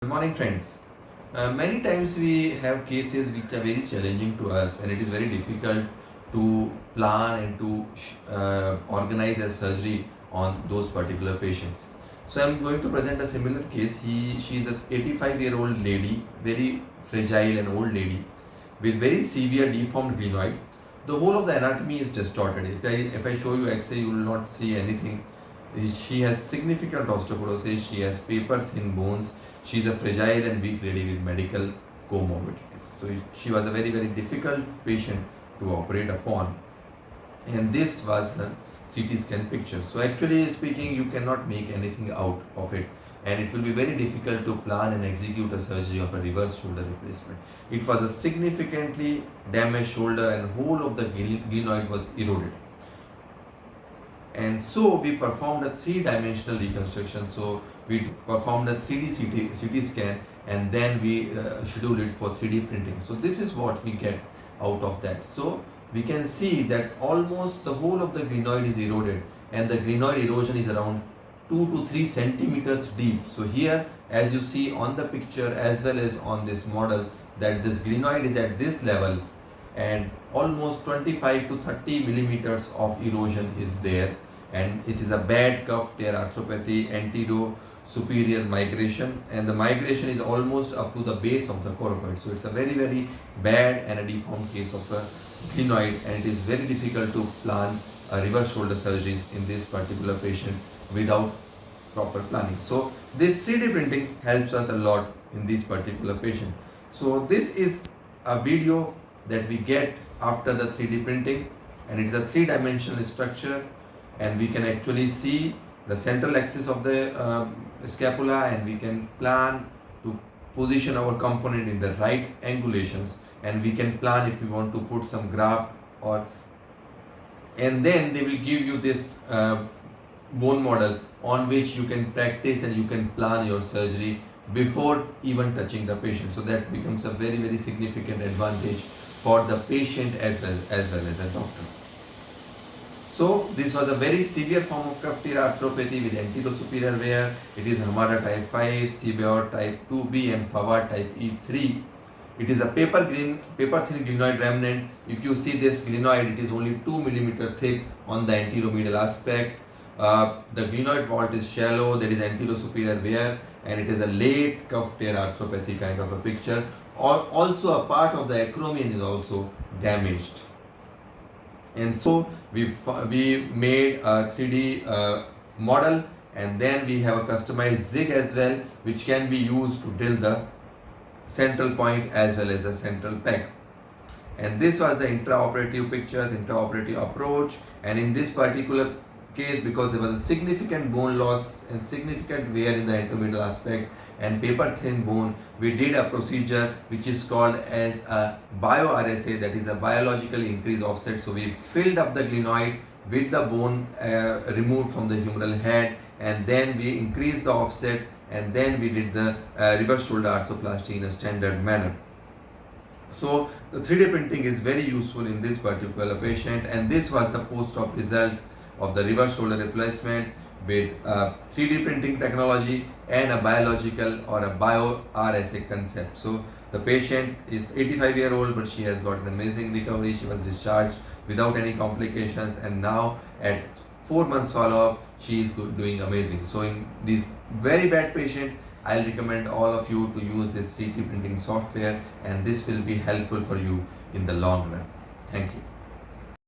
Good morning, friends. Many times we have cases which are very challenging to us, and it is very difficult to plan and to organize a surgery on those particular patients. So I'm going to present a similar case. She is a 85-year-old lady, very fragile and old lady, with very severe deformed glenoid. The whole of the anatomy is distorted. If I show you X-ray, you will not see anything. She has significant osteoporosis. She has paper thin bones. She is a fragile and weak lady with medical comorbidities. So she was a very difficult patient to operate upon, and this was her CT scan picture. So actually speaking, you cannot make anything out of it, and it will be very difficult to plan and execute a surgery of a reverse shoulder replacement. It was a significantly damaged shoulder, and whole of the glenoid was eroded. And so we performed a three-dimensional reconstruction. So we performed a 3D CT scan, and then we scheduled it for 3D printing. So this is what we get out of that. So we can see that almost the whole of the glenoid is eroded, and the glenoid erosion is around 2 to 3 centimeters deep. So here, as you see on the picture as well as on this model, that this glenoid is at this level, and almost 25 to 30 millimeters of erosion is there, and it is a bad cuff tear arthropathy, anterior superior migration, and the migration is almost up to the base of the coracoid. So it's a very bad and a deformed case of a glenoid, and it is very difficult to plan a reverse shoulder surgeries in this particular patient without proper planning. So this 3D printing helps us a lot in this particular patient. So this is a video that we get after the 3D printing, and it's a three-dimensional structure, and we can actually see the central axis of the scapula, and we can plan to position our component in the right angulations, and we can plan if we want to put some graft, and then they will give you this bone model on which you can practice and you can plan your surgery before even touching the patient. So that becomes a very significant advantage for the patient as well as a doctor. So this was a very severe form of cuff tear arthropathy with anterior superior wear. It is Hamada type 5, Sevier type 2B, and Favard type E3. It is a paper thin glenoid remnant. If you see this glenoid, it is only 2 millimeter thick on the anterior medial aspect. The glenoid vault is shallow. There is anterior superior wear, and it is a late cuff tear arthropathy kind of a picture. Also, a part of the acumen is also damaged. And so we made a 3D model, and then we have a customized zig as well, which can be used to drill the central point as well as the central peg. And this was the intraoperative pictures, intraoperative approach. And in this particular case, because there was a significant bone loss and significant wear in the anteromedial aspect and paper thin bone, we did a procedure which is called as a bio-RSA, that is a biologically increased offset. So we filled up the glenoid with the bone removed from the humeral head, and then we increased the offset, and then we did the reverse shoulder arthroplasty in a standard manner. So the 3D printing is very useful in this particular patient, and this was the post-op result of the reverse shoulder replacement with 3D printing technology and a biological or a bio-RSA concept. So the patient is 85-year-old, but she has got an amazing recovery. She was discharged without any complications, and now at 4 months follow-up, she is doing amazing. So in this very bad patient, I'll recommend all of you to use this 3D printing software, and this will be helpful for you in the long run. Thank you.